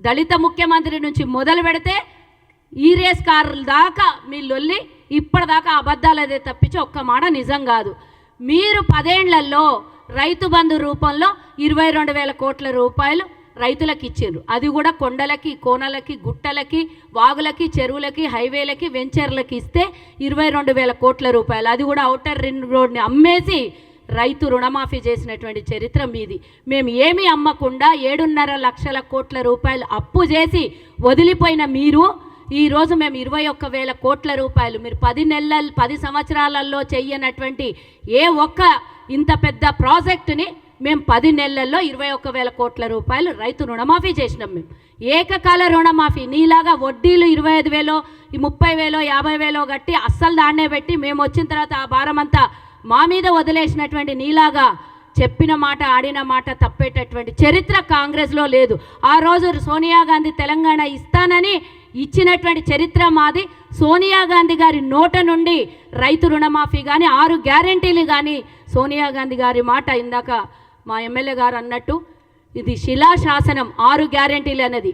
దళిత ముఖ్యమంత్రి నుంచి మొదలు పెడితే ఈ రేస్ కార్ల దాకా మీ లొల్లి ఇప్పటిదాకా అబద్ధాలదే తప్పించి ఒక్క మాట నిజం కాదు. మీరు 10 ఏళ్లలో రైతు బంధు రూపంలో 22,000 కోట్ల రూపాయలు రైతులకు ఇచ్చారు. అది కూడా కొండలకి, కోనలకి, గుట్టలకి, వాగులకి, చెరువులకి, హైవేలకి, వెంచర్లకి ఇస్తే 22,000 కోట్ల రూపాయలు. అది కూడా ఔటర్ రింగ్ రోడ్ని అమ్మేసి రైతు రుణమాఫీ చేసినటువంటి చరిత్ర మీది. మేము ఏమీ అమ్మకుండా 7.5 లక్షల కోట్ల రూపాయలు అప్పు చేసి వదిలిపోయిన మీరు ఈరోజు మేము 21,000 కోట్ల రూపాయలు, మీరు 10 సంవత్సరాలలో చెయ్యనటువంటి ఏ ఒక్క ఇంత పెద్ద ప్రాజెక్టుని మేము 10 నెలల్లో 21,000 కోట్ల రూపాయలు రైతు రుణమాఫీ చేసినాం. మేము ఏకకాల రుణమాఫీ. నీలాగా వడ్డీలు 25,000, 30,000, 50,000 కట్టి అస్సలు దాన్నే పెట్టి మేము వచ్చిన తర్వాత ఆ భారం అంతా మా మీద వదిలేసినటువంటి నీలాగా చెప్పిన మాట ఆడిన మాట తప్పేటటువంటి చరిత్ర కాంగ్రెస్లో లేదు. ఆ రోజు సోనియా గాంధీ తెలంగాణ ఇస్తానని ఇచ్చినటువంటి చరిత్ర మాది. సోనియా గాంధీ గారి నోట నుండి రైతు రుణమాఫీ కానీ 6 గ్యారెంటీలు కానీ సోనియా గాంధీ గారి మాట ఇందాక మా ఎమ్మెల్యే గారు అన్నట్టు ఇది శిలాశాసనం 6 గ్యారెంటీలు అనేది.